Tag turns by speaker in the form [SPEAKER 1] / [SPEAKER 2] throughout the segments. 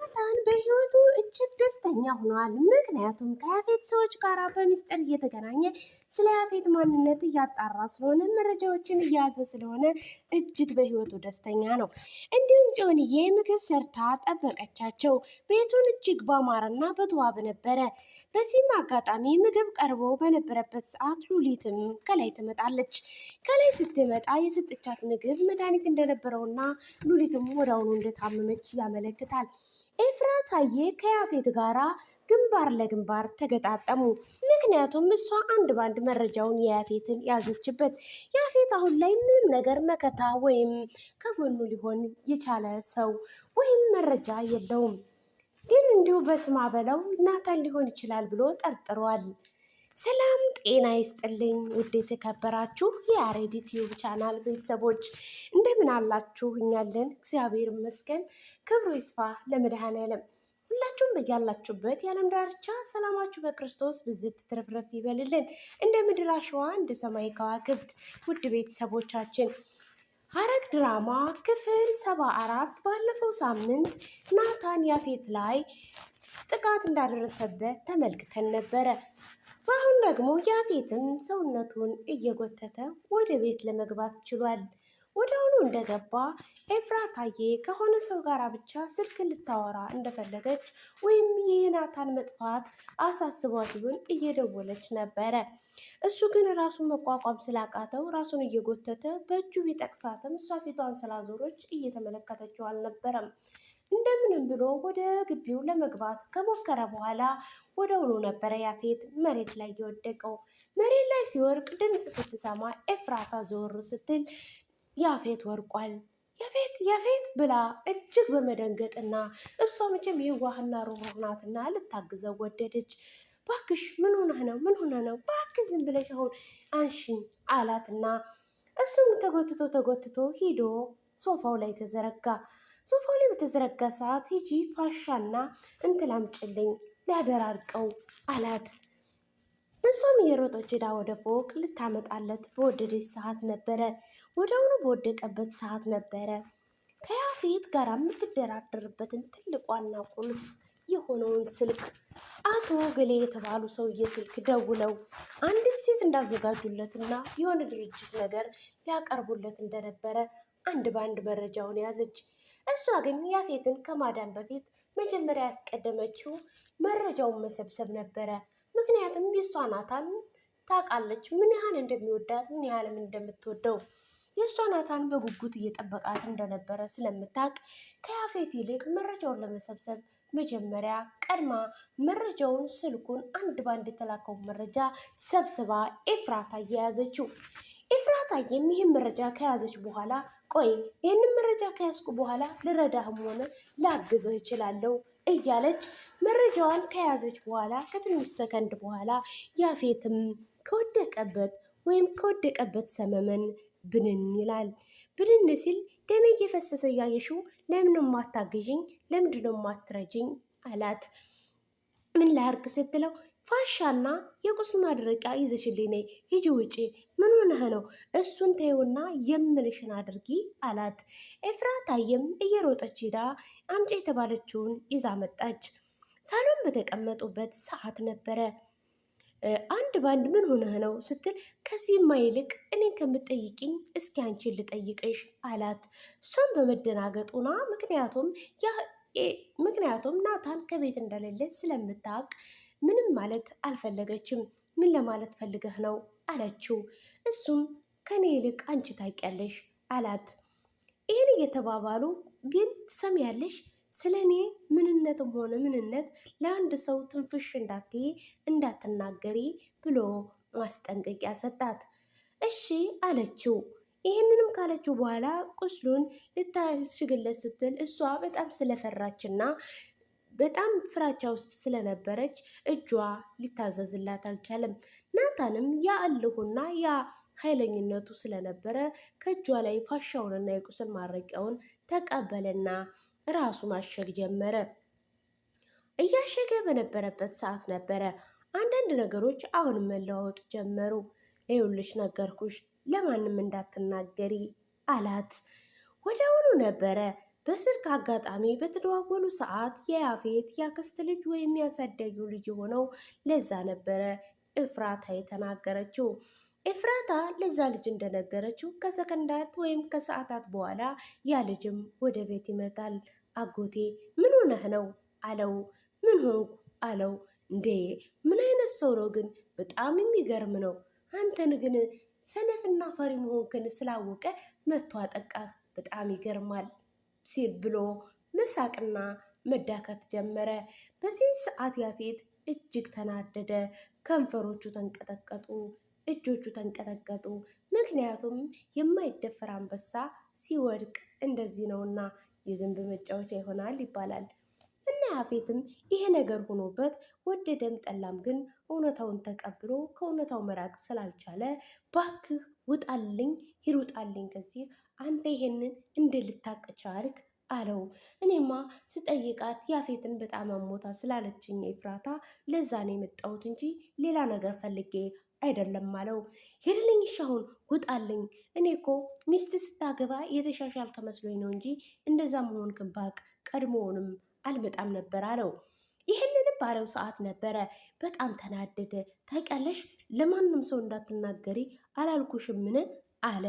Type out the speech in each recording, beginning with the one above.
[SPEAKER 1] ናታን በህይወቱ እጅግ ደስተኛ ሆኗል። ምክንያቱም ከያፌት ሰዎች ጋር በሚስጥር እየተገናኘ ስለ ያፌት ማንነት እያጣራ ስለሆነ መረጃዎችን እየያዘ ስለሆነ እጅግ በህይወቱ ደስተኛ ነው። እንዲሁም ጽዮንዬ ምግብ ሰርታ ጠበቀቻቸው። ቤቱን እጅግ ባማረና በተዋበ ነበረ። በዚህም አጋጣሚ ምግብ ቀርቦ በነበረበት ሰዓት ሉሊትም ከላይ ትመጣለች። ከላይ ስትመጣ የሰጠቻት ምግብ መድኃኒት እንደነበረውና ሉሊትም ወዲያውኑ እንደታመመች ያመለክታል። ኤፍራታዬ ከያፌት ጋራ ግንባር ለግንባር ተገጣጠሙ። ምክንያቱም እሷ አንድ ባንድ መረጃውን የያፌትን ያዘችበት። ያፌት አሁን ላይ ምንም ነገር መከታ ወይም ከጎኑ ሊሆን የቻለ ሰው ወይም መረጃ የለውም። ግን እንዲሁ በስማ በለው ናታን ሊሆን ይችላል ብሎ ጠርጥሯል። ሰላም ጤና ይስጥልኝ ውድ የተከበራችሁ የያሬድ ዩቲዩብ ቻናል ቤተሰቦች እንደምን አላችሁ? እኛለን እግዚአብሔር ይመስገን፣ ክብሩ ይስፋ ለመድኃኔዓለም። ሁላችሁም በያላችሁበት የዓለም ዳርቻ ሰላማችሁ በክርስቶስ ብዝት ትርፍርፍ ይበልልን እንደ ምድር አሸዋ እንደ ሰማይ ከዋክብት። ውድ ቤተሰቦቻችን ሐረግ ድራማ ክፍል 74 ባለፈው ሳምንት ናታን ያፌት ላይ ጥቃት እንዳደረሰበት ተመልክተን ነበረ። በአሁን ደግሞ ያፌትም ሰውነቱን እየጎተተ ወደ ቤት ለመግባት ችሏል። ወዲያውኑ እንደገባ ኤፍራታዬ ከሆነ ሰው ጋር ብቻ ስልክ ልታወራ እንደፈለገች ወይም የናታን መጥፋት አሳስቧት ይሁን እየደወለች ነበረ። እሱ ግን ራሱን መቋቋም ስላቃተው ራሱን እየጎተተ በእጁ ቢጠቅሳትም እሷ ፊቷን ስላዞረች እየተመለከተችው አልነበረም። እንደምንም ብሎ ወደ ግቢው ለመግባት ከሞከረ በኋላ ወደውኑ ነበረ ያፌት መሬት ላይ የወደቀው። መሬት ላይ ሲወርቅ ድምፅ ስትሰማ ኤፍራታ ዘወር ስትል ያፌት ወርቋል። ያፌት ያፌት ብላ እጅግ በመደንገጥና እሷ መቼም የዋህና ሩህሩህ ናትና ልታግዘው ወደደች። ባክሽ ምን ሆነህ ነው? ምን ሆነ ነው? ባክሽ ዝም ብለሽ አሁን አንሺኝ አላትና እሱም ተጎትቶ ሂዶ ሶፋው ላይ ተዘረጋ። ሶፋው ላይ በተዘረጋ ሰዓት ሂጂ ፋሻና እንትን አምጪልኝ ሊያደራርቀው አላት። እሷም እየሮጠች ሄዳ ወደ ፎቅ ልታመጣለት በወደደች ሰዓት ነበረ። ወዲያውኑ በወደቀበት ሰዓት ነበረ ከያፌት ጋር የምትደራደርበትን ትልቋና ቁልፍ የሆነውን ስልክ አቶ ገሌ የተባሉ ሰውዬ ስልክ ደውለው አንዲት ሴት እንዳዘጋጁለትና የሆነ ድርጅት ነገር ሊያቀርቡለት እንደነበረ አንድ በአንድ መረጃውን ያዘች። እሷ ግን ያፌትን ከማዳን በፊት መጀመሪያ ያስቀደመችው መረጃውን መሰብሰብ ነበረ። ምክንያቱም የእሷ ናታን ታውቃለች ምን ያህል እንደሚወዳት ምን ያህልም እንደምትወደው። የእሷ ናታን በጉጉት እየጠበቃት እንደነበረ ስለምታውቅ ከያፌት ይልቅ መረጃውን ለመሰብሰብ መጀመሪያ ቀድማ መረጃውን ስልኩን አንድ ባንድ የተላከውን መረጃ ሰብስባ ኤፍራታ እየያዘችው። ኤፍራታዬም ይህን መረጃ ከያዘች በኋላ ቆይ ይህንን መረጃ ከያዝኩ በኋላ ልረዳህም ሆነ ላግዘው እችላለሁ እያለች መረጃዋን ከያዘች በኋላ ከትንሽ ሰከንድ በኋላ ያፌትም ከወደቀበት ሰመመን ብንን ይላል። ብንን ሲል ደሜ እየፈሰሰ እያየሽው ለምን ማታግዥኝ? ለምንድነው ማትረጅኝ? አላት። ምን ላርግ ስትለው ፋሻና የቁስል ማድረቂያ ይዘሽልኝ ነይ፣ ሂጂ ውጪ። ምን ሆነህ ነው? እሱን ተይውና የምልሽን አድርጊ አላት። ኤፍራታዬም እየሮጠች ሄዳ አምጪ የተባለችውን ይዛ መጣች። ሳሎን በተቀመጡበት ሰዓት ነበረ አንድ ባንድ ምን ሆነህ ነው ስትል ከዚህማ ይልቅ እኔን ከምትጠይቅኝ እስኪ አንቺን ልጠይቅሽ አላት። እሷም በመደናገጡና ምክንያቱም ናታን ከቤት እንደሌለ ስለምታውቅ ምንም ማለት አልፈለገችም። ምን ለማለት ፈልገህ ነው አለችው። እሱም ከኔ ይልቅ አንቺ ታውቂያለሽ አላት። ይህን እየተባባሉ ግን ትሰሚያለሽ ስለ እኔ ምንነትም ሆነ ምንነት ለአንድ ሰው ትንፍሽ እንዳትናገሪ ብሎ ማስጠንቀቂያ ሰጣት። እሺ አለችው። ይህንንም ካለችው በኋላ ቁስሉን ልታሽግለት ስትል እሷ በጣም ስለፈራችና በጣም ፍራቻ ውስጥ ስለነበረች እጇ ሊታዘዝላት አልቻለም። ናታንም ያ እልሁና ያ ኃይለኝነቱ ስለነበረ ከእጇ ላይ ፋሻውንና የቁስል ማረቂያውን ተቀበለና ራሱ ማሸግ ጀመረ። እያሸገ በነበረበት ሰዓት ነበረ አንዳንድ ነገሮች አሁን መለዋወጥ ጀመሩ። ይኸውልሽ ነገርኩሽ፣ ለማንም እንዳትናገሪ አላት። ወዲያውኑ ነበረ በስልክ አጋጣሚ በተደዋወሉ ሰዓት የያፌት ያክስት ልጅ ወይም ያሳደጊው ልጅ የሆነው ለዛ ነበረ ኤፍራታ የተናገረችው። ኤፍራታ ለዛ ልጅ እንደነገረችው ከሰከንዳት ወይም ከሰዓታት በኋላ ያ ልጅም ወደ ቤት ይመጣል። አጎቴ ምን ሆነህ ነው አለው። ምን ሆንኩ አለው። እንዴ ምን አይነት ሰው ነው ግን? በጣም የሚገርም ነው። አንተን ግን ሰነፍና ፈሪ መሆንክን ስላወቀ መጥቶ አጠቃህ። በጣም ይገርማል ሲል ብሎ መሳቅና መዳከት ጀመረ። በዚህ ሰዓት ያፌት እጅግ ተናደደ። ከንፈሮቹ ተንቀጠቀጡ፣ እጆቹ ተንቀጠቀጡ። ምክንያቱም የማይደፈር አንበሳ ሲወድቅ እንደዚህ ነውና የዝንብ መጫወቻ ይሆናል ይባላል። እና ያፌትም ይሄ ነገር ሆኖበት ወደደም ጠላም ግን እውነታውን ተቀብሎ ከእውነታው መራቅ ስላልቻለ ባክህ ውጣልኝ፣ ሂድ ውጣልኝ ከዚህ አንተ ይሄንን እንድልታቅ ቻልክ አለው። እኔማ ስጠይቃት ያፌትን በጣም አሞታ ስላለችኝ ኤፍራታ ለዛ ነው የመጣሁት እንጂ ሌላ ነገር ፈልጌ አይደለም አለው። ሄድልኝ ሻሁን ውጣልኝ። እኔ እኮ ሚስት ስታገባ የተሻሻልክ መስሎኝ ነው እንጂ እንደዛ መሆንክን ባቅ ቀድሞውንም አልመጣም ነበር አለው። ይህንን ባለው ሰዓት ነበረ በጣም ተናደደ። ታውቂያለሽ ለማንም ሰው እንዳትናገሪ አላልኩሽምን አለ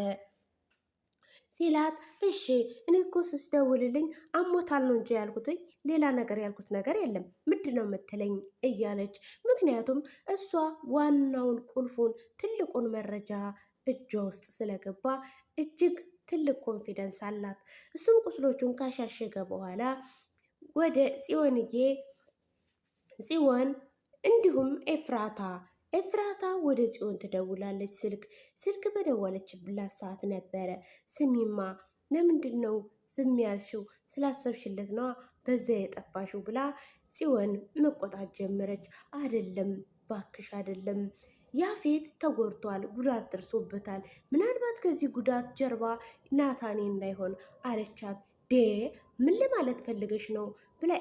[SPEAKER 1] ሲላት፣ እሺ እኔ እኮ ስደውልልኝ አሞታል ነው እንጂ ያልኩትኝ ሌላ ነገር ያልኩት ነገር የለም ምንድን ነው የምትለኝ እያለች፣ ምክንያቱም እሷ ዋናውን ቁልፉን ትልቁን መረጃ እጇ ውስጥ ስለገባ እጅግ ትልቅ ኮንፊደንስ አላት። እሱም ቁስሎቹን ካሻሸገ በኋላ ወደ ጽዮን እንዲሁም ኤፍራታ ወደ ጽዮን ትደውላለች። ስልክ በደወለችላት ሰዓት ነበረ ስሚማ ለምንድን ነው ዝም ያልሽው? ስላሰብሽለት ነዋ በዛ የጠፋሽው ብላ ጽዮን መቆጣት ጀመረች። አይደለም ባክሽ አይደለም፣ ያፌት ተጎድቷል፣ ጉዳት ደርሶበታል። ምናልባት ከዚህ ጉዳት ጀርባ ናታኔ እንዳይሆን አለቻት። ምን ለማለት ፈልገሽ ነው ብላ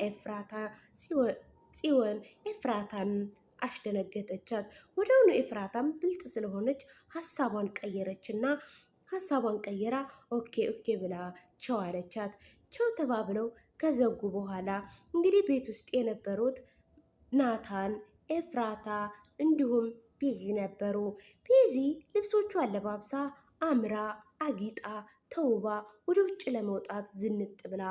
[SPEAKER 1] ጽዮን ኤፍራታን አስደነገጠቻት። ወዲያውኑ ኤፍራታም ብልጥ ስለሆነች ሀሳቧን ቀየራ ኦኬ ብላ ቸው አለቻት። ቸው ተባብለው ከዘጉ በኋላ እንግዲህ ቤት ውስጥ የነበሩት ናታን፣ ኤፍራታ እንዲሁም ቤዚ ነበሩ። ቤዚ ልብሶቹ አለባብሳ አምራ አጊጣ ተውባ ወደ ውጭ ለመውጣት ዝንጥ ብላ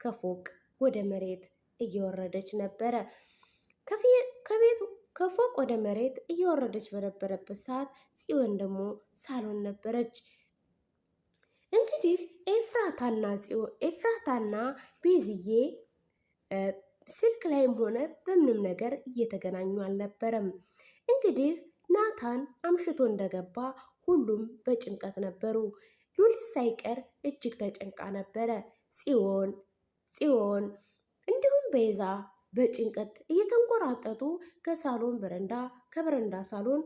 [SPEAKER 1] ከፎቅ ወደ መሬት እየወረደች ነበረ። ከፎቅ ወደ መሬት እየወረደች በነበረበት ሰዓት ጽዮን ደግሞ ሳሎን ነበረች። እንግዲህ ኤፍራታና ቤዝዬ ስልክ ላይም ሆነ በምንም ነገር እየተገናኙ አልነበረም። እንግዲህ ናታን አምሽቶ እንደገባ ሁሉም በጭንቀት ነበሩ። ሉሊት ሳይቀር እጅግ ተጨንቃ ነበረ። ጽዮን እንዲሁም ቤዛ በጭንቀት እየተንቆራጠጡ ከሳሎን በረንዳ ከበረንዳ ሳሎን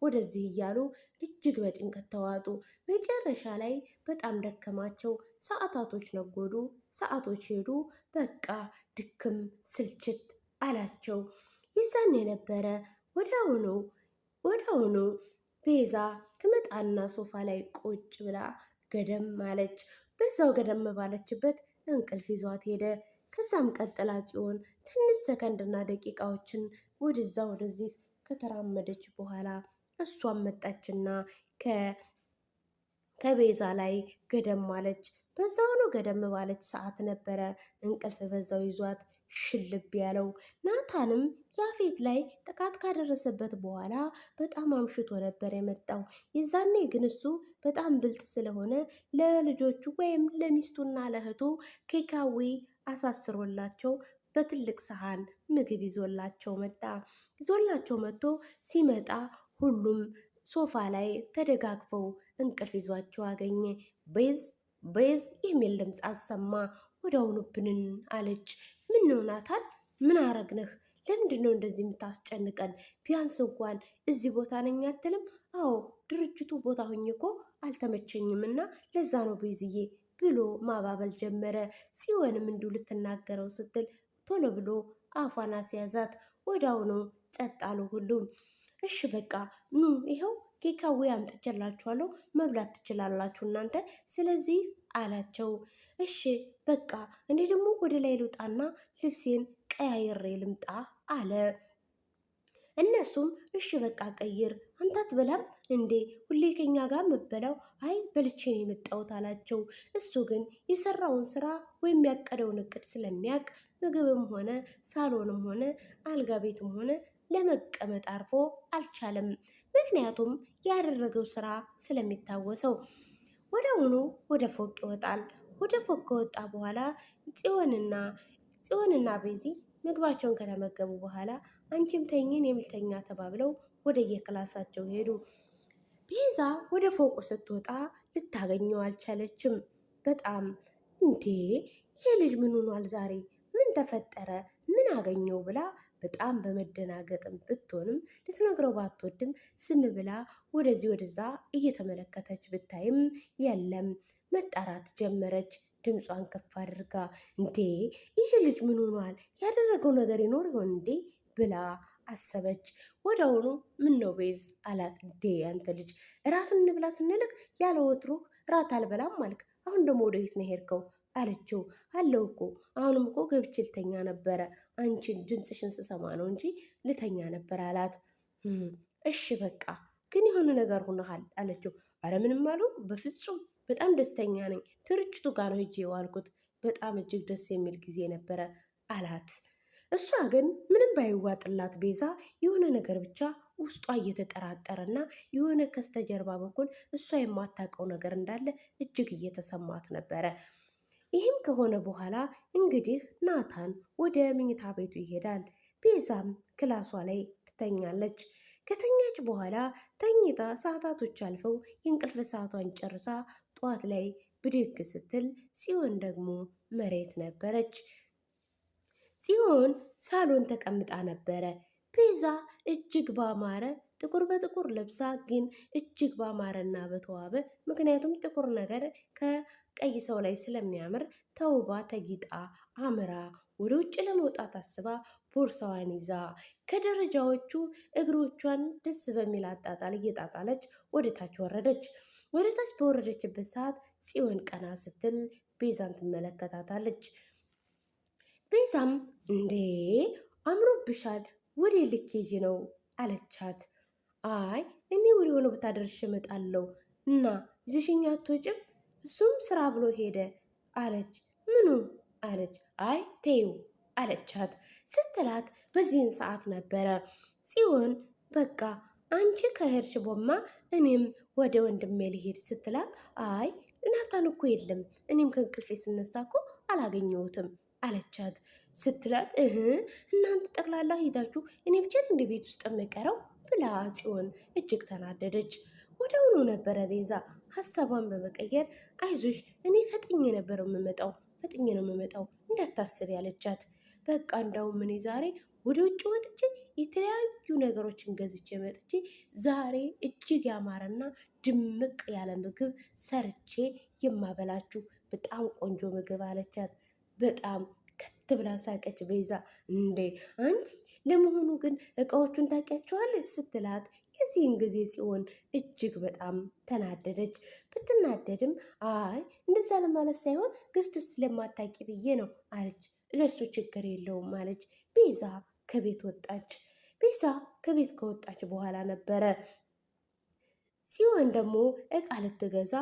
[SPEAKER 1] ወደዚህ እያሉ እጅግ በጭንቀት ተዋጡ። መጨረሻ ላይ በጣም ደከማቸው። ሰዓታቶች ነጎዱ፣ ሰዓቶች ሄዱ። በቃ ድክም ስልችት አላቸው። የዛን የነበረ ወዲያውኑ ቤዛ ትመጣና ሶፋ ላይ ቁጭ ብላ ገደም አለች። በዛው ገደም ባለችበት እንቅልፍ ይዟት ሄደ። ከዛም ቀጥላ ጽዮን ትንሽ ሰከንድና ደቂቃዎችን ወደዛ ወደዚህ ከተራመደች በኋላ እሷም መጣችና ከቤዛ ላይ ገደም አለች። በዛውኑ ገደም ባለች ሰዓት ነበረ እንቅልፍ በዛው ይዟት ሽልብ ያለው። ናታንም ያፌት ላይ ጥቃት ካደረሰበት በኋላ በጣም አምሽቶ ነበር የመጣው። የዛኔ ግን እሱ በጣም ብልጥ ስለሆነ ለልጆቹ ወይም ለሚስቱና ለእህቱ ኬካዊ አሳስሮላቸው በትልቅ ሰሃን ምግብ ይዞላቸው መጥቶ ሲመጣ ሁሉም ሶፋ ላይ ተደጋግፈው እንቅልፍ ይዟቸው አገኘ። ቤዝ የሚል ድምፅ አሰማ። ወዲያውኑ ብንን አለች። ምን ነው ናታን፣ ምን አረግነህ? ለምንድን ነው እንደዚህ የምታስጨንቀን? ቢያንስ እንኳን እዚህ ቦታ ነኝ አትልም? አዎ ድርጅቱ ቦታ ሁኝ እኮ አልተመቸኝም እና ለዛ ነው ቤዝዬ ብሎ ማባበል ጀመረ። ጽዮንም እንዲሁ ልትናገረው ስትል ቶሎ ብሎ አፏን አስያዛት። ወዲያውኑ ጸጥ አሉ ሁሉም። እሺ በቃ ኑ ይኸው ቴካዌ አምጥቼላችኋለሁ መብላት ትችላላችሁ እናንተ ስለዚህ አላቸው። እሺ በቃ እኔ ደግሞ ወደ ላይ ልውጣና ልብሴን ቀያይሬ ልምጣ አለ። እነሱም እሺ በቃ ቀይር፣ አንተ አትበላም እንዴ? ሁሌ ከኛ ጋር የምበላው? አይ በልቼን የመጣሁት አላቸው። እሱ ግን የሰራውን ስራ ወይም ያቀደውን እቅድ ስለሚያውቅ ምግብም ሆነ ሳሎንም ሆነ አልጋ ቤትም ሆነ ለመቀመጥ አርፎ አልቻለም። ምክንያቱም ያደረገው ስራ ስለሚታወሰው። ወዲያውኑ ወደ ፎቅ ይወጣል። ወደ ፎቅ ከወጣ በኋላ ጽዮንና ቤዚ ምግባቸውን ከተመገቡ በኋላ አንቺም ተኝን የምልተኛ ተባብለው ወደ የክላሳቸው ሄዱ። ቤዛ ወደ ፎቁ ስትወጣ ልታገኘው አልቻለችም። በጣም እንዴ ይህ ልጅ ምን ሆኗል ዛሬ? ምን ተፈጠረ? ምን አገኘው ብላ በጣም በመደናገጥም ብትሆንም ልትነግረው ባትወድም ዝም ብላ ወደዚህ ወደዛ እየተመለከተች ብታይም የለም። መጣራት ጀመረች ድምጿን ከፍ አድርጋ። እንዴ ይህ ልጅ ምን ሆኗል? ያደረገው ነገር ይኖር ይሆን እንዴ ብላ አሰበች። ወዲያውኑ ምን ነው ቤዝ አላት። እንዴ አንተ ልጅ እራት እንብላ ስንልክ ያለ ወትሮ እራት አልበላም አልክ፣ አሁን ደግሞ ወደ የት ነው ሄድከው አለችው። አለው እኮ አሁንም እኮ ገብቼ ልተኛ ነበረ፣ አንቺን ድምፅሽን ስሰማ ነው እንጂ ልተኛ ነበር አላት። እሺ በቃ ግን የሆነ ነገር ሆነሃል አለችው። አረ ምንም አልሆንኩም በፍጹም በጣም ደስተኛ ነኝ። ድርጅቱ ጋር ነው ሄጄ የዋልኩት። በጣም እጅግ ደስ የሚል ጊዜ ነበረ አላት። እሷ ግን ምንም ባይዋጥላት ቤዛ የሆነ ነገር ብቻ ውስጧ እየተጠራጠረና የሆነ ከስተጀርባ በኩል እሷ የማታውቀው ነገር እንዳለ እጅግ እየተሰማት ነበረ። ይህም ከሆነ በኋላ እንግዲህ ናታን ወደ መኝታ ቤቱ ይሄዳል። ቤዛም ክላሷ ላይ ትተኛለች። ከተኛች በኋላ ተኝታ ሰዓታቶች አልፈው የእንቅልፍ ሰዓቷን ጨርሳ ጠዋት ላይ ብድግ ስትል ጽዮን ደግሞ መሬት ነበረች። ጽዮን ሳሎን ተቀምጣ ነበረ። ቤዛ እጅግ ባማረ ጥቁር በጥቁር ለብሳ ግን እጅግ ባማረና በተዋበ ምክንያቱም ጥቁር ነገር ከቀይ ሰው ላይ ስለሚያምር ተውባ ተጊጣ አምራ ወደ ውጭ ለመውጣት አስባ ቦርሳዋን ይዛ ከደረጃዎቹ እግሮቿን ደስ በሚል አጣጣል እየጣጣለች ወደ ታች ወረደች። ወደ ታች በወረደችበት ሰዓት ጽዮን ቀና ስትል ቤዛን ትመለከታታለች። ቤዛም እንዴ አምሮብሻል፣ ወደ ልትሄጂ ነው አለቻት። አይ እኔ ወደ ሆነ ቦታ ደርሼ እመጣለሁ እና ይዘሽኝ አትወጭም? እሱም ስራ ብሎ ሄደ አለች። ምኑ አለች። አይ ተይው አለቻት። ስትላት በዚህን ሰዓት ነበረ ጽዮን በቃ አንቺ ከሄድሽ ቦማ እኔም ወደ ወንድሜ ልሄድ ስትላት፣ አይ ናታን እኮ የለም እኔም ከእንቅልፌ ስነሳ እኮ አላገኘሁትም አለቻት። ስትላት እናንተ ጠቅላላ ሄዳችሁ እኔ ብቻ እንደ ቤት ውስጥ የምቀረው ብላ ጽዮን እጅግ ተናደደች። ወዲያውኑ ነበረ ቤዛ ሀሳቧን በመቀየር አይዞሽ እኔ ፈጥኜ ነበረው ፈጥኜ ነው የምመጣው እንዳታስብ ያለቻት። በቃ እንዳውም እኔ ዛሬ ወደ ውጭ ወጥቼ የተለያዩ ነገሮችን ገዝቼ መጥቼ ዛሬ እጅግ ያማረና ድምቅ ያለ ምግብ ሰርቼ የማበላችሁ በጣም ቆንጆ ምግብ አለቻት። በጣም ከት ብላ ሳቀች ቤዛ። እንዴ አንቺ ለመሆኑ ግን እቃዎቹን ታውቂያቸዋለች ስትላት የዚህን ጊዜ ጽዮን እጅግ በጣም ተናደደች። ብትናደድም አይ እንደዛ ለማለት ሳይሆን ገዝተሽ ስለማታውቂ ብዬ ነው አለች። ለሱ ችግር የለውም አለች። ቤዛ ከቤት ወጣች። ቤዛ ከቤት ከወጣች በኋላ ነበረ ጽዮን ደግሞ እቃ ልትገዛ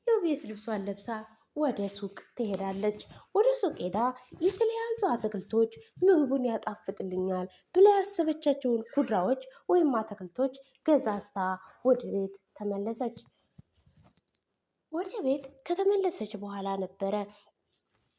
[SPEAKER 1] የቤት ልብሷን ለብሳ ወደ ሱቅ ትሄዳለች። ወደ ሱቅ ሄዳ የተለያዩ አትክልቶች ምግቡን ያጣፍጥልኛል ብላ ያሰበቻቸውን ኩድራዎች ወይም አትክልቶች ገዛዝታ ወደ ቤት ተመለሰች። ወደ ቤት ከተመለሰች በኋላ ነበረ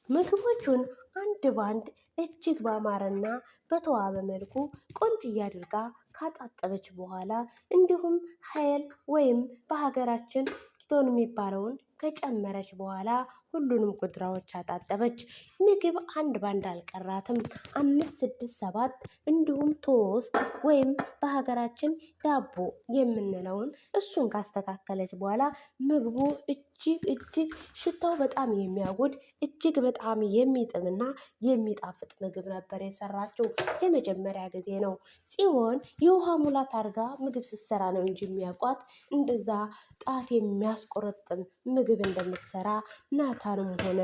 [SPEAKER 1] ምግቦቹን አንድ ባንድ እጅግ ባማረና በተዋበ መልኩ ቆንጅዬ አድርጋ ካጣጠበች በኋላ እንዲሁም ኃይል ወይም በሀገራችን ኪቶን የሚባለውን ከጨመረች በኋላ ሁሉንም ኩድራዎች አጣጠበች። ምግብ አንድ ባንድ አልቀራትም። 5፣ 6፣ 7 እንዲሁም ቶስት ወይም በሀገራችን ዳቦ የምንለውን እሱን ካስተካከለች በኋላ ምግቡ እጅግ ሽታው በጣም የሚያጎድ እጅግ በጣም የሚጥምና የሚጣፍጥ ምግብ ነበር የሰራችው። የመጀመሪያ ጊዜ ነው። ጽዮን የውሃ ሙላት አድርጋ ምግብ ስትሰራ ነው እንጂ የሚያውቋት እንደዛ ጣት የሚያስቆረጥም ምግብ እንደምትሰራ ናታንም ሆነ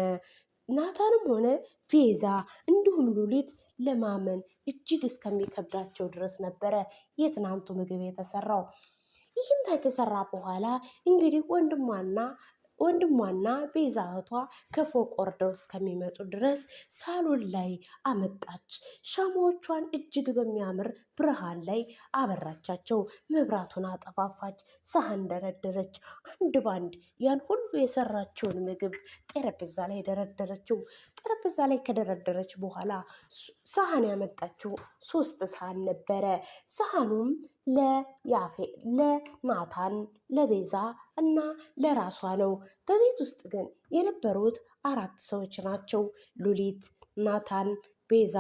[SPEAKER 1] ናታንም ሆነ ቤዛ እንዲሁም ሉሊት ለማመን እጅግ እስከሚከብዳቸው ድረስ ነበረ የትናንቱ ምግብ የተሰራው። ይህም ከተሰራ በኋላ እንግዲህ ወንድሟና ቤዛ እህቷ ከፎቅ ወርደው እስከሚመጡ ድረስ ሳሎን ላይ አመጣች። ሻማዎቿን እጅግ በሚያምር ብርሃን ላይ አበራቻቸው። መብራቱን አጠፋፋች። ሳህን ደረደረች። አንድ ባንድ ያን ሁሉ የሰራችውን ምግብ ጠረጴዛ ላይ ደረደረችው። ጠረጴዛ ላይ ከደረደረች በኋላ ሳህን ያመጣችው 3 ሳህን ነበረ። ሳህኑም ለናታን፣ ለቤዛ እና ለራሷ ነው። በቤት ውስጥ ግን የነበሩት 4 ሰዎች ናቸው። ሉሊት፣ ናታን፣ ቤዛ፣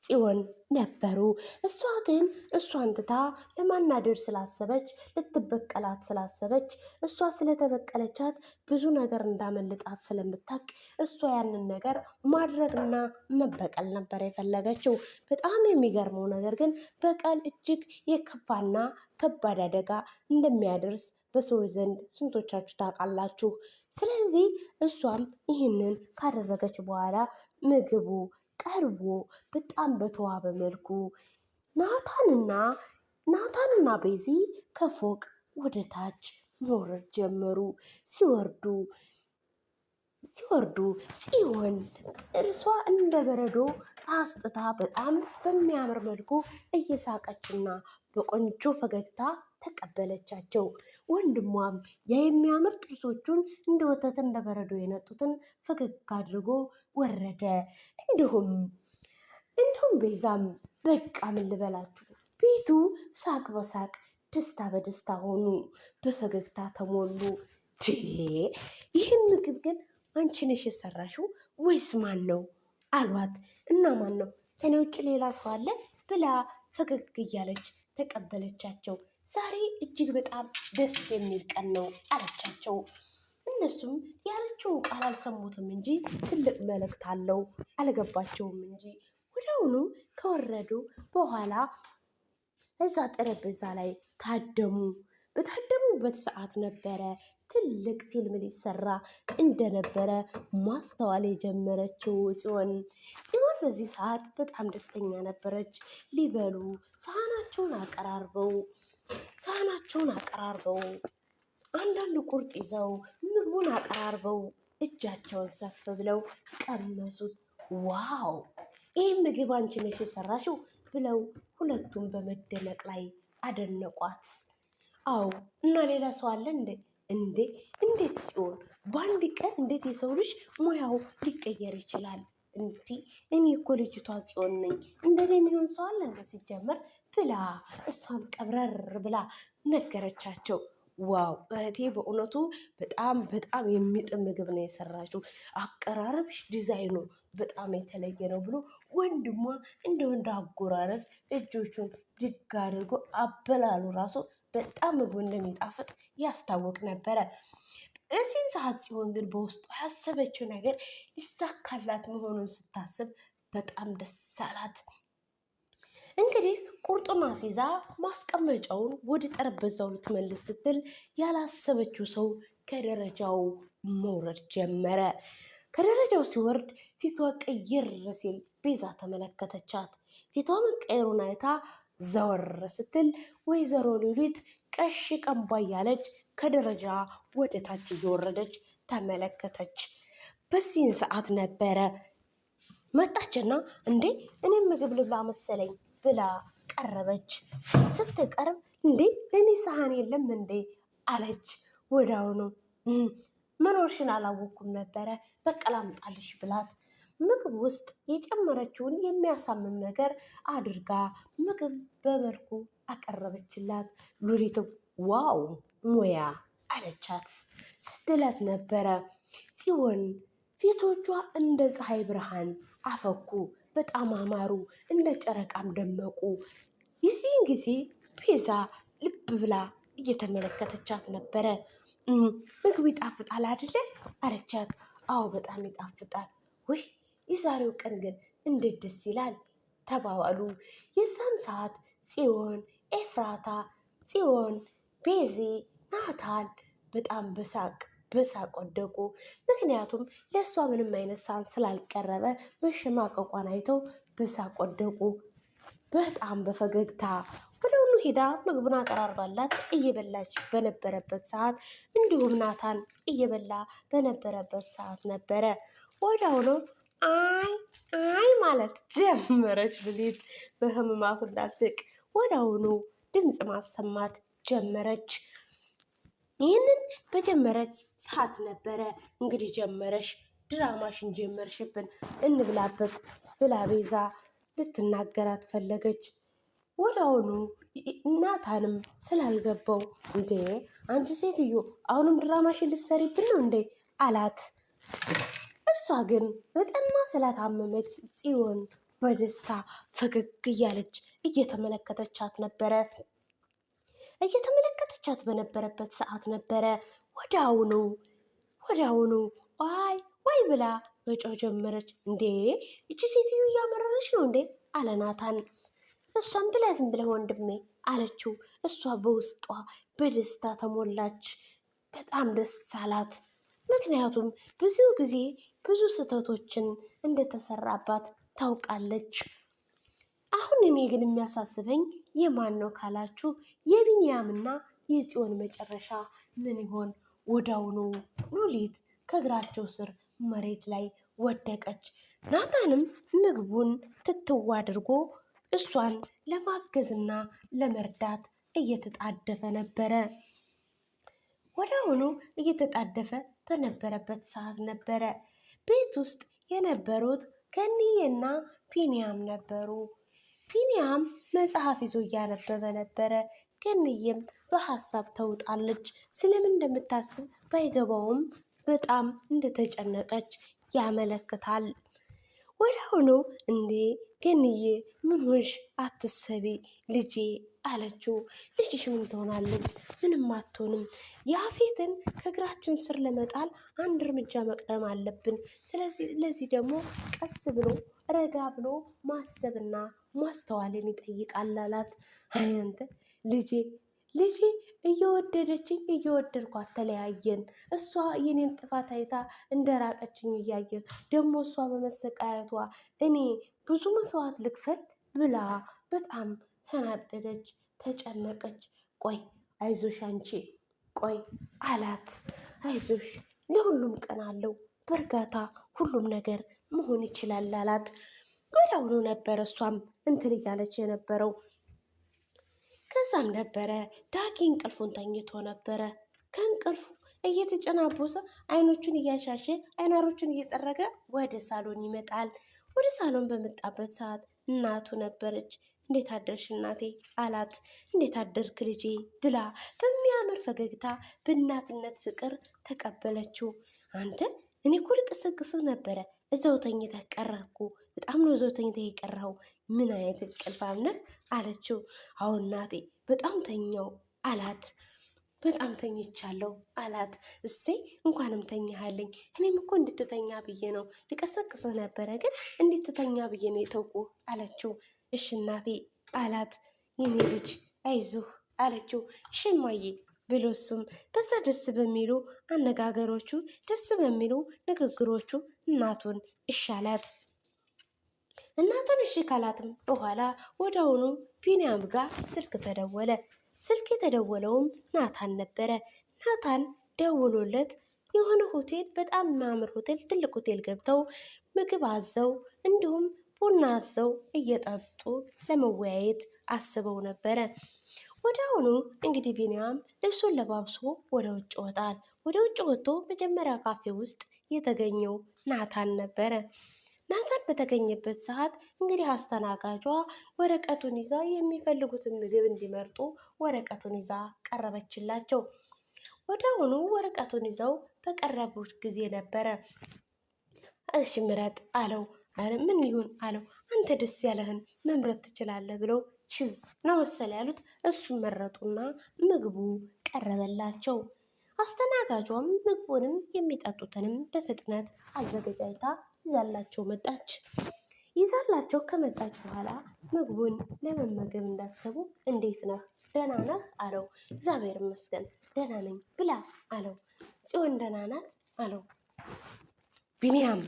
[SPEAKER 1] ጽዮን ነበሩ። እሷ ግን እሷን ትታ ለማናደር ስላሰበች፣ ልትበቀላት ስላሰበች፣ እሷ ስለተበቀለቻት ብዙ ነገር እንዳመልጣት ስለምታቅ እሷ ያንን ነገር ማድረግና መበቀል ነበር የፈለገችው። በጣም የሚገርመው ነገር ግን በቀል እጅግ የከፋና ከባድ አደጋ እንደሚያደርስ በሰዎች ዘንድ ስንቶቻችሁ ታውቃላችሁ? ስለዚህ እሷም ይህንን ካደረገች በኋላ ምግቡ ቀርቦ በጣም በተዋበ መልኩ ናታንና ቤዚ ከፎቅ ወደ ታች መውረድ ጀመሩ። ሲወርዱ ጽዮን እርሷ እንደ በረዶ አስጥታ በጣም በሚያምር መልኩ እየሳቀችና በቆንጆ ፈገግታ ተቀበለቻቸው። ወንድሟም የሚያምር ጥርሶቹን እንደ ወተት እንደ በረዶ የነጡትን ፈገግ አድርጎ ወረደ። እንዲሁም ቤዛም በቃ ምን ልበላችሁ፣ ቤቱ ሳቅ በሳቅ ደስታ በደስታ ሆኑ፣ በፈገግታ ተሞሉ። ይህን ምግብ ግን አንቺ ነሽ የሰራሽው ወይስ ማን ነው አሏት። እና ማን ነው ከኔ ውጭ ሌላ ሰው አለ ብላ ፈገግ እያለች ተቀበለቻቸው። ዛሬ እጅግ በጣም ደስ የሚል ቀን ነው አለቻቸው። እነሱም ያለችውን ቃል አልሰሙትም እንጂ ትልቅ መልእክት አለው አልገባቸውም እንጂ። ወዲያውኑ ከወረዱ በኋላ እዛ ጠረጴዛ ላይ ታደሙ። በታደሙበት ሰዓት ነበረ ትልቅ ፊልም ሊሰራ እንደነበረ ማስተዋል የጀመረችው ጽዮን በዚህ ሰዓት በጣም ደስተኛ ነበረች። ሊበሉ ሳህናቸውን አቀራርበው አንዳንድ ቁርጥ ይዘው ምግቡን አቀራርበው እጃቸውን ሰፍ ብለው ቀመሱት። ዋው ይህ ምግብ አንቺ ነሽ የሰራሽው ብለው ሁለቱም በመደነቅ ላይ አደነቋት። አዎ እና ሌላ ሰው አለ እንዴት ጽዮን በአንድ ቀን እንዴት የሰው ልጅ ሙያው ሊቀየር ይችላል? እኔ እኮ ልጅቷ ጽዮን ነኝ። እንደዚህ የሚሆን ሰው አለ ሲጀመር ብላ እሷም ቀብረር ብላ ነገረቻቸው። ዋው እህቴ በእውነቱ በጣም በጣም የሚጥም ምግብ ነው የሰራችው። አቀራረብሽ፣ ዲዛይኑ በጣም የተለየ ነው ብሎ ወንድሟ እንደ ወንድ አጎራረስ እጆቹን ድግ አድርጎ አበላሉ ራሱ በጣም ምግቡ እንደሚጣፍጥ ያስታውቅ ነበረ። እዚህ ሰዓት ጽዮን ግን በውስጡ ያሰበችው ነገር ሊሳካላት መሆኑን ስታስብ በጣም ደስ አላት። እንግዲህ ቁርጡን አስይዛ ማስቀመጫውን ወደ ጠረጴዛው ልትመልስ ስትል ያላሰበችው ሰው ከደረጃው መውረድ ጀመረ። ከደረጃው ሲወርድ ፊቷ ቀይር ሲል ቤዛ ተመለከተቻት። ፊቷ መቀየሩን አይታ ዘወር ስትል ወይዘሮ ሉሊት ቀሽ ቀንቧ እያለች ከደረጃ ወደ ታች እየወረደች ተመለከተች። በዚህን ሰዓት ነበረ መጣችና እኔም ምግብ ልብላ መሰለኝ ብላ ቀረበች። ስትቀርብ እኔ ሳህን የለም አለች። ወዲያውኑ መኖርሽን አላወኩም ነበረ በቃ ላምጣልሽ ብላት ምግብ ውስጥ የጨመረችውን የሚያሳምም ነገር አድርጋ ምግብ በመልኩ አቀረበችላት። ሉሊትም ዋው ሙያ አለቻት ስትላት ነበረ። ጽዮን ፊቶቿ እንደ ፀሐይ ብርሃን አፈኩ፣ በጣም አማሩ፣ እንደ ጨረቃም ደመቁ። የዚህን ጊዜ ቤዛ ልብ ብላ እየተመለከተቻት ነበረ። ምግቡ ይጣፍጣል አይደለ አለቻት። አዎ በጣም ይጣፍጣል። ውይ የዛሬው ቀን ግን እንዴት ደስ ይላል ተባባሉ። የዛን ሰዓት ጽዮን፣ ኤፍራታ፣ ቤዚ፣ ናታን በጣም በሳቅ በሳቅ ወደቁ። ምክንያቱም ለእሷ ምንም አይነት ሳህን ስላልቀረበ መሸማቀቋን አይተው በሳቅ ወደቁ። በጣም በፈገግታ ወደውኑ ሄዳ ምግቡን አቀራርባላት እየበላች በነበረበት ሰዓት እንዲሁም ናታን እየበላ በነበረበት ሰዓት ነበረ ወዲያውኑ አይ ማለት ጀመረች። ሉሊት በህመማቱ እንዳትስቅ ወዲያውኑ ድምፅ ማሰማት ጀመረች። ይህንን በጀመረች ሰዓት ነበረ እንግዲህ ጀመረሽ ድራማሽን ጀመርሽብን እንብላበት ብላ ቤዛ ልትናገራት ፈለገች። ወዲያውኑ ናታንም ስላልገባው እንዴ አንቺ ሴትዮ አሁንም ድራማሽን ልትሰሪብን ነው እንዴ አላት። እሷ ግን በጠና ስለታመመች ጽዮን በደስታ ፈገግ እያለች እየተመለከተቻት ነበረ። እየተመለከተቻት በነበረበት ሰዓት ነበረ ወዲያውኑ ዋይ ብላ መጮህ ጀመረች። እንዴ እቺ ሴትዮ እያመረረች ነው እንዴ አለ ናታን። እሷም ብላ ዝም ብለህ ወንድሜ አለችው። እሷ በውስጧ በደስታ ተሞላች። በጣም ደስ አላት። ምክንያቱም ብዙ ጊዜ ብዙ ስህተቶችን እንደተሰራባት ታውቃለች። አሁን እኔ ግን የሚያሳስበኝ የማን ነው ካላችሁ የቢንያምና የጽዮን መጨረሻ ምን ይሆን? ወዳውኑ ሉሊት ከእግራቸው ስር መሬት ላይ ወደቀች። ናታንም ምግቡን ትትዋ አድርጎ እሷን ለማገዝና ለመርዳት እየተጣደፈ ነበረ። ወዲያውኑ እየተጣደፈ በነበረበት ሰዓት ነበረ ቤት ውስጥ የነበሩት ገኒዬና ቢንያም ነበሩ። ቢንያም መጽሐፍ ይዞ እያነበበ ነበረ። ገኒዬም በሀሳብ ተውጣለች። ስለምን እንደምታስብ ባይገባውም በጣም እንደተጨነቀች ያመለክታል። ወዲያውኑ እንዴ ገኒዬ ምን ሆንሽ? አትሰቢ ልጄ አለችው። ልጅሽ ምን ትሆናለች? ምንም አትሆንም። ያፌትን ከእግራችን ስር ለመጣል አንድ እርምጃ መቅደም አለብን። ስለዚህ ለዚህ ደግሞ ቀስ ብሎ ረጋ ብሎ ማሰብና ማስተዋልን ይጠይቃል አላት። አንተ ልጄ እየወደደችኝ እየወደድኳት ተለያየን። እሷ የኔን ጥፋት አይታ እንደራቀችኝ እያየ ደግሞ እሷ በመሰቃየቷ እኔ ብዙ መስዋዕት ልክፈል ብላ በጣም ተናደደች፣ ተጨነቀች። ቆይ አይዞሽ አንቺ ቆይ አላት። አይዞሽ ለሁሉም ቀን አለው፣ በእርጋታ ሁሉም ነገር መሆን ይችላል አላት። ወዲያውኑ ነበረ እሷም እንትን እያለች የነበረው። ከዛም ነበረ ዳጊ እንቅልፉን ተኝቶ ነበረ። ከእንቅልፉ እየተጨናቦሰ አይኖቹን እያሻሸ አይናሮቹን እየጠረገ ወደ ሳሎን ይመጣል። ወደ ሳሎን በመጣበት ሰዓት እናቱ ነበረች። እንዴት አደርሽ እናቴ አላት። እንዴት አደርክ ልጄ ብላ በሚያምር ፈገግታ በእናትነት ፍቅር ተቀበለችው። አንተ እኔ እኮ ልቅስቅስህ ነበረ እዛው ተኝተህ ቀረህ እኮ በጣም ነው እዛው ተኝተህ የቀረኸው። ምን አይነት እንቅልፋም ነህ አለችው። አዎ እናቴ በጣም ተኛው አላት። በጣም ተኝቻለሁ አላት። እሰይ እንኳንም ተኛሃልኝ። እኔም እኮ እንድትተኛ ብዬ ነው ልቀሰቅስህ ነበረ፣ ግን እንድትተኛ ብዬ ነው የተውኩህ አለችው። እሺ እናቴ አላት። የኔ ልጅ አይዞህ አለችው። እሺ እማዬ ብሎ እሱም በዛ ደስ በሚሉ አነጋገሮቹ ደስ በሚሉ ንግግሮቹ እናቱን እሺ አላት። እናቱን እሺ ካላትም በኋላ ወዲያውኑ ቢንያም ጋር ስልክ ተደወለ። ስልክ የተደወለውም ናታን ነበረ። ናታን ደውሎለት የሆነ ሆቴል፣ በጣም የሚያምር ሆቴል፣ ትልቅ ሆቴል ገብተው ምግብ አዘው እንዲሁም ቡና አዘው እየጠጡ ለመወያየት አስበው ነበረ። ወዲያውኑ እንግዲህ ቢንያም ልብሱን ለባብሶ ወደ ውጭ ወጣል። ወደ ውጭ ወጥቶ መጀመሪያ ካፌ ውስጥ የተገኘው ናታን ነበረ። ናታን በተገኘበት ሰዓት እንግዲህ አስተናጋጇ ወረቀቱን ይዛ የሚፈልጉትን ምግብ እንዲመርጡ ወረቀቱን ይዛ ቀረበችላቸው። ወዲያውኑ ወረቀቱን ይዘው በቀረቡት ጊዜ ነበረ እሺ ምረጥ አለው። አረ ምን ይሁን አለው። አንተ ደስ ያለህን መምረጥ ትችላለህ ብለው ቺዝ ነው መሰል ያሉት። እሱን መረጡና ምግቡ ቀረበላቸው። አስተናጋጇም ምግቡንም የሚጠጡትንም በፍጥነት አዘገጃጅታ ይዛላቸው መጣች። ይዛላቸው ከመጣች በኋላ ምግቡን ለመመገብ እንዳሰቡ እንዴት ነህ ደህና ነህ አለው። እግዚአብሔር ይመስገን ደህና ነኝ ብላ አለው። ጽዮን ደህና ናት አለው። ቢንያም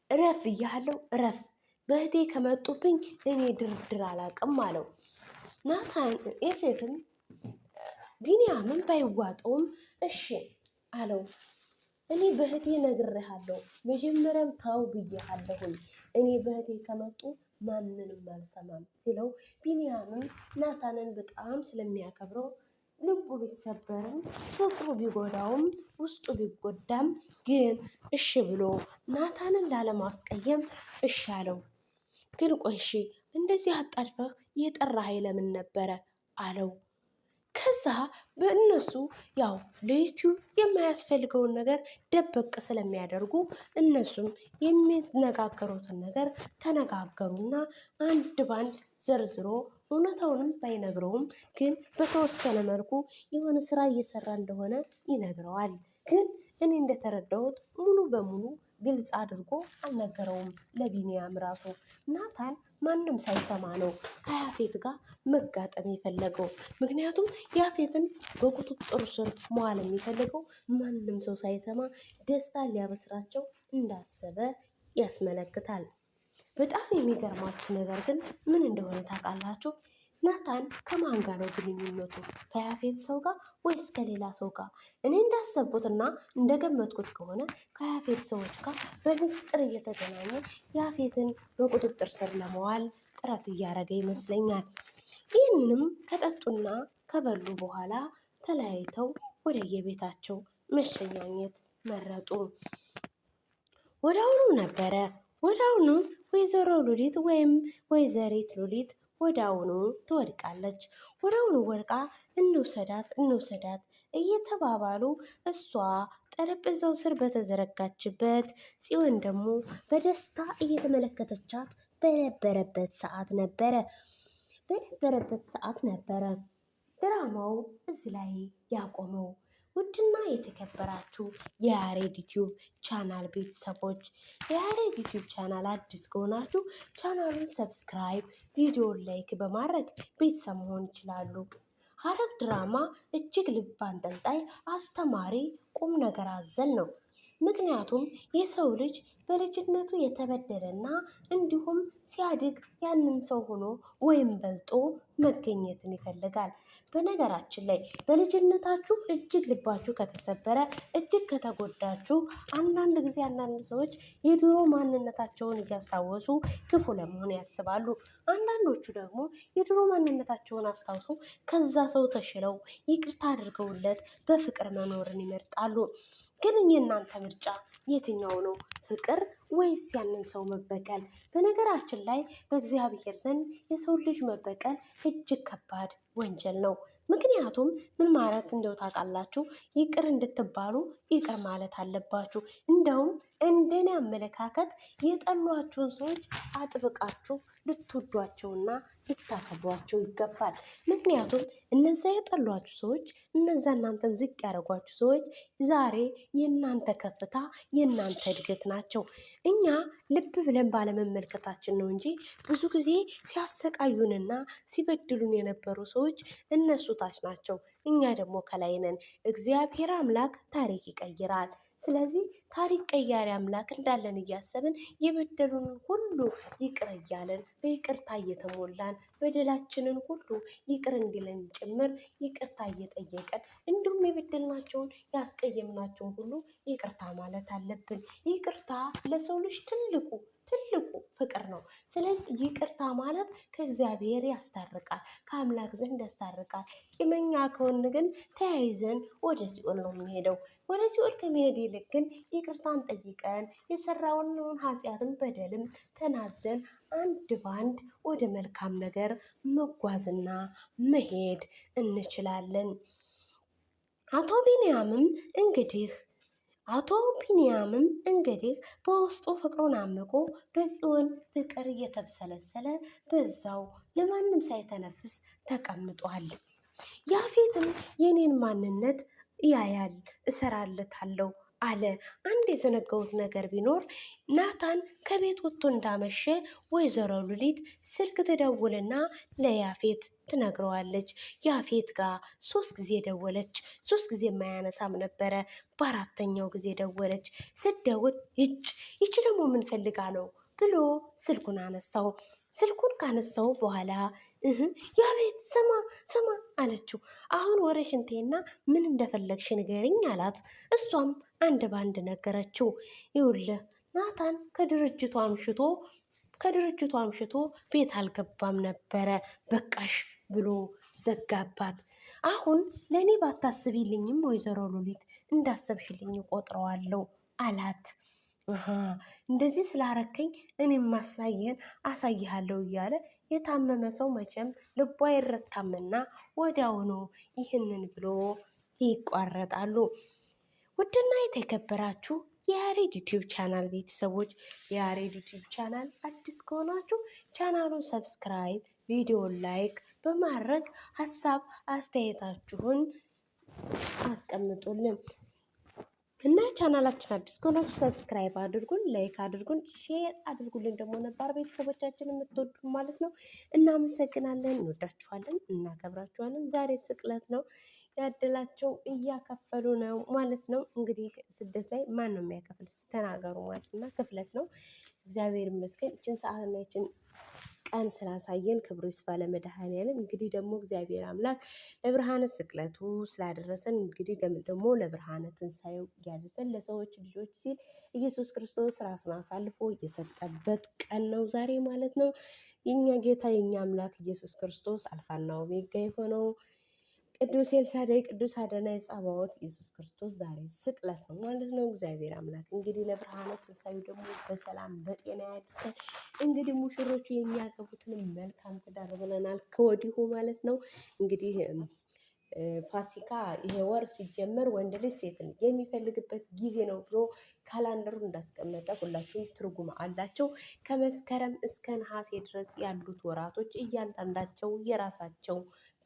[SPEAKER 1] እረፍ እያለሁ እረፍ፣ በእህቴ ከመጡብኝ እኔ ድርድር አላቅም አለው። ናታን ያፌትም ቢንያምን ባይዋጠውም እሺ አለው። እኔ በእህቴ ነግሬሃለሁ፣ መጀመሪያም ታው ብዬሃለሁኝ፣ እኔ በእህቴ ከመጡ ማንንም አልሰማም ሲለው ቢንያምም ናታንን በጣም ስለሚያከብረው ልቡ ቢሰበርም ፍቅሩ ቢጎዳውም ውስጡ ቢጎዳም ግን እሺ ብሎ ናታንን ላለማስቀየም እሺ አለው። ግን ቆይ እሺ እንደዚህ አጣድፈህ የጠራኸኝ ለምን ነበረ አለው። ከዛ በእነሱ ያው ለዩቲዩብ የማያስፈልገውን ነገር ደበቅ ስለሚያደርጉ እነሱም የሚነጋገሩትን ነገር ተነጋገሩና አንድ ባንድ ዘርዝሮ እውነታውንም ባይነግረውም ግን በተወሰነ መልኩ የሆነ ስራ እየሰራ እንደሆነ ይነግረዋል። ግን እኔ እንደተረዳሁት ሙሉ በሙሉ ግልጽ አድርጎ አልነገረውም ለቢንያም ራሱ። ናታን ማንም ሳይሰማ ነው ከያፌት ጋር መጋጠም የፈለገው። ምክንያቱም ያፌትን በቁጥጥር ስር መዋል የሚፈልገው ማንም ሰው ሳይሰማ ደስታ ሊያበስራቸው እንዳሰበ ያስመለክታል። በጣም የሚገርማችሁ ነገር ግን ምን እንደሆነ ታውቃላችሁ? ናታን ከማን ጋር ነው ግንኙነቱ? ከያፌት ሰው ጋር ወይስ ከሌላ ሰው ጋር? እኔ እንዳሰብኩትና እንደገመትኩት ከሆነ ከያፌት ሰዎች ጋር በምስጢር እየተገናኘ ያፌትን በቁጥጥር ስር ለመዋል ጥረት እያደረገ ይመስለኛል። ይህንንም ከጠጡና ከበሉ በኋላ ተለያይተው ወደ የቤታቸው መሸኛኘት መረጡ። ወዳውኑ ወይዘሮ ሉሊት ወይም ወይዘሪት ሉሊት ወዳውኑ ትወድቃለች። ወዳውኑ ወድቃ እንውሰዳት እየተባባሉ እሷ ጠረጴዛው ስር በተዘረጋችበት ጽዮን ደግሞ በደስታ እየተመለከተቻት በነበረበት ሰዓት ነበረ ድራማው እዚህ ላይ ያቆመው። ውድና የተከበራችሁ የያሬድ ዩቲዩብ ቻናል ቤተሰቦች፣ የያሬድ ዩቲዩብ ቻናል አዲስ ከሆናችሁ ቻናሉን ሰብስክራይብ፣ ቪዲዮን ላይክ በማድረግ ቤተሰብ መሆን ይችላሉ። ሐረግ ድራማ እጅግ ልብ አንጠልጣይ፣ አስተማሪ፣ ቁም ነገር አዘል ነው። ምክንያቱም የሰው ልጅ በልጅነቱ የተበደለና እንዲሁም ሲያድግ ያንን ሰው ሆኖ ወይም በልጦ መገኘትን ይፈልጋል። በነገራችን ላይ በልጅነታችሁ እጅግ ልባችሁ ከተሰበረ፣ እጅግ ከተጎዳችሁ፣ አንዳንድ ጊዜ አንዳንድ ሰዎች የድሮ ማንነታቸውን እያስታወሱ ክፉ ለመሆን ያስባሉ። አንዳንዶቹ ደግሞ የድሮ ማንነታቸውን አስታውሰው ከዛ ሰው ተሽለው ይቅርታ አድርገውለት በፍቅር መኖርን ይመርጣሉ። ግን የእናንተ ምርጫ የትኛው ነው? ፍቅር ወይስ ያንን ሰው መበቀል? በነገራችን ላይ በእግዚአብሔር ዘንድ የሰው ልጅ መበቀል እጅግ ከባድ ወንጀል ነው። ምክንያቱም ምን ማለት እንደው ታውቃላችሁ? ይቅር እንድትባሉ ይቅር ማለት አለባችሁ። እንደውም እንደኔ አመለካከት የጠሏችሁን ሰዎች አጥብቃችሁ ልትወዷቸውና ልታከብሯቸው ይገባል። ምክንያቱም እነዛ የጠሏችሁ ሰዎች፣ እነዛ እናንተን ዝቅ ያደረጓችሁ ሰዎች ዛሬ የእናንተ ከፍታ፣ የእናንተ እድገት ናቸው። እኛ ልብ ብለን ባለመመልከታችን ነው እንጂ ብዙ ጊዜ ሲያሰቃዩንና ሲበድሉን የነበሩ ሰዎች እነሱ ታች ናቸው፣ እኛ ደግሞ ከላይ ነን። እግዚአብሔር አምላክ ታሪክ ይቀይራል። ስለዚህ ታሪክ ቀያሪ አምላክ እንዳለን እያሰብን የበደሉንን ሁሉ ይቅር እያለን በይቅርታ እየተሞላን በደላችንን ሁሉ ይቅር እንዲለን ጭምር ይቅርታ እየጠየቀን እንዲሁም የበደልናቸውን ያስቀየምናቸውን ሁሉ ይቅርታ ማለት አለብን። ይቅርታ ለሰው ልጅ ትልቁ ፍቅር ነው። ስለዚህ ይቅርታ ማለት ከእግዚአብሔር ያስታርቃል፣ ከአምላክ ዘንድ ያስታርቃል። ቂመኛ ከሆን ግን ተያይዘን ወደ ሲኦል ነው የምንሄደው። ወደ ሲኦል ከመሄድ ይልቅ ግን ይቅርታን ጠይቀን የሰራውን ኃጢአትን በደልም ተናዘን አንድ ባንድ ወደ መልካም ነገር መጓዝና መሄድ እንችላለን። አቶ ቢንያምም እንግዲህ በውስጡ ፍቅሩን አምቆ በጽዮን ፍቅር እየተብሰለሰለ በዛው ለማንም ሳይተነፍስ ተቀምጧል። ያፌትም የኔን ማንነት ያያል፣ እሰራለታለሁ አለ። አንድ የዘነጋሁት ነገር ቢኖር ናታን ከቤት ወጥቶ እንዳመሸ ወይዘሮ ሉሊት ስልክ ትደውልና ለያፌት ትነግረዋለች። ያፌት ጋር 3 ጊዜ ደወለች። 3 ጊዜ የማያነሳም ነበረ። በአራተኛው ጊዜ ደወለች። ስደውል ይች ደግሞ ምን ፈልጋ ነው ብሎ ስልኩን አነሳው። ስልኩን ካነሳው በኋላ ያቤት ስማ አለችው። አሁን ወሬሽን ተይና ምን እንደፈለግሽ ንገሪኝ አላት። እሷም አንድ ባንድ ነገረችው። ይኸውልህ ናታን ከድርጅቱ አምሽቶ ቤት አልገባም ነበረ በቃሽ ብሎ ዘጋባት። አሁን ለእኔ ባታስቢልኝም ወይዘሮ ሉሊት እንዳሰብሽልኝ ቆጥረዋለሁ አላት። እንደዚህ ስላረከኝ እኔም አሳይሃለሁ እያለ የታመመ ሰው መቼም ልቧ አይረታምና ወዲያውኑ ይህንን ብሎ ይቋረጣሉ። ውድና የተከበራችሁ የያሬድ ዩቲዩብ ቻናል ቤተሰቦች የያሬድ ዩቲዩብ ቻናል አዲስ ከሆናችሁ ቻናሉን ሰብስክራይብ፣ ቪዲዮ ላይክ በማድረግ ሀሳብ አስተያየታችሁን አስቀምጡልን እና ቻናላችን አዲስ ከሆናችሁ ሰብስክራይብ አድርጉን፣ ላይክ አድርጉን፣ ሼር አድርጉልን። ደግሞ ነባር ቤተሰቦቻችን የምትወዱ ማለት ነው። እናመሰግናለን፣ እንወዳችኋለን፣ እናከብራችኋለን። ዛሬ ስቅለት ነው። ያደላቸው እያከፈሉ ነው ማለት ነው። እንግዲህ ስደት ላይ ማን ነው የሚያከፍል ተናገሩ ማለት እና ክፍለት ነው። እግዚአብሔር ይመስገን ይችን ሰዓትና ይችን ቀን ስላሳየን ክብሩ ይስፋ ለመድኃኔዓለም። እንግዲህ ደግሞ እግዚአብሔር አምላክ ለብርሃነ ስቅለቱ ስላደረሰን እንግዲህ ደግሞ ለብርሃነ ትንሣኤው ያደረሰን ለሰዎች ልጆች ሲል ኢየሱስ ክርስቶስ ራሱን አሳልፎ የሰጠበት ቀን ነው ዛሬ ማለት ነው። የኛ ጌታ የኛ አምላክ ኢየሱስ ክርስቶስ አልፋና ኦሜጋ የሆነው ቅዱስ ኤልሳዳይ ቅዱስ አዶናይ ጸባዖት ኢየሱስ ክርስቶስ ዛሬ ስቅለት ነው ማለት ነው። እግዚአብሔር አምላክ እንግዲህ ለብርሃነ ትንሣኤው ደግሞ በሰላም በጤና ያድርሰን። እንግዲህ ሙሽሮቹ የሚያገቡትንም መልካም ትዳር ብለናል ከወዲሁ ማለት ነው። እንግዲህ ፋሲካ ይሄ ወር ሲጀመር ወንድ ልጅ ሴት ልጅ የሚፈልግበት ጊዜ ነው ብሎ ካላንደሩ እንዳስቀመጠ ሁላችሁም ትርጉም አላቸው። ከመስከረም እስከ ነሐሴ ድረስ ያሉት ወራቶች እያንዳንዳቸው የራሳቸው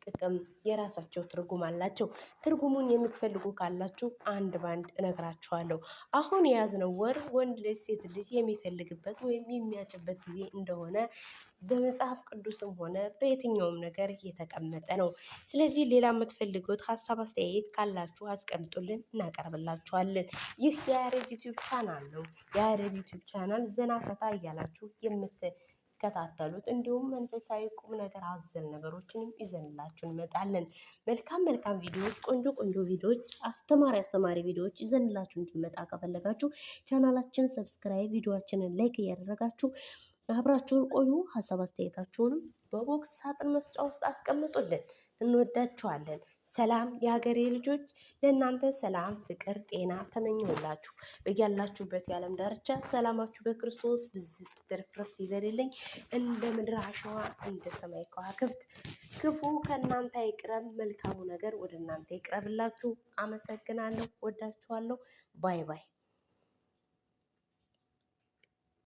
[SPEAKER 1] ጥቅም የራሳቸው ትርጉም አላቸው። ትርጉሙን የምትፈልጉ ካላችሁ አንድ ባንድ እነግራችኋለሁ። አሁን የያዝነው ወር ወንድ ልጅ ሴት ልጅ የሚፈልግበት ወይም የሚያጭበት ጊዜ እንደሆነ በመጽሐፍ ቅዱስም ሆነ በየትኛውም ነገር የተቀመጠ ነው። ስለዚህ ሌላ የምትፈልጉት ሀሳብ አስተያየት ካላችሁ አስቀምጡልን፣ እናቀርብላችኋለን። ይህ የያሬድ ዩቲዩብ ቻናል ነው። የያሬድ ዩቲዩብ ቻናል ዘና ፈታ እያላችሁ የምትከታተሉት እንዲሁም መንፈሳዊ ቁም ነገር አዘል ነገሮችንም ይዘንላችሁ እንመጣለን። መልካም ቪዲዮዎች፣ ቆንጆ ቪዲዮዎች፣ አስተማሪ ቪዲዮዎች ይዘንላችሁ እንዲመጣ ከፈለጋችሁ ቻናላችን ሰብስክራይብ፣ ቪዲዮዎችንን ላይክ እያደረጋችሁ አብራችሁን ቆዩ። ሀሳብ አስተያየታችሁንም በቦክስ ሳጥን መስጫ ውስጥ አስቀምጡልን። እንወዳችኋለን። ሰላም የሀገሬ ልጆች፣ ለእናንተ ሰላም፣ ፍቅር፣ ጤና ተመኘሁላችሁ። በያላችሁበት የዓለም ዳርቻ ሰላማችሁ በክርስቶስ ብዝት ትርፍርፍ ይበልልኝ። እንደ ምድር አሸዋ እንደ ሰማይ ከዋክብት ክፉ ከእናንተ አይቅረብ፣ መልካሙ ነገር ወደ እናንተ ይቅረብላችሁ። አመሰግናለሁ። ወዳችኋለሁ። ባይ ባይ።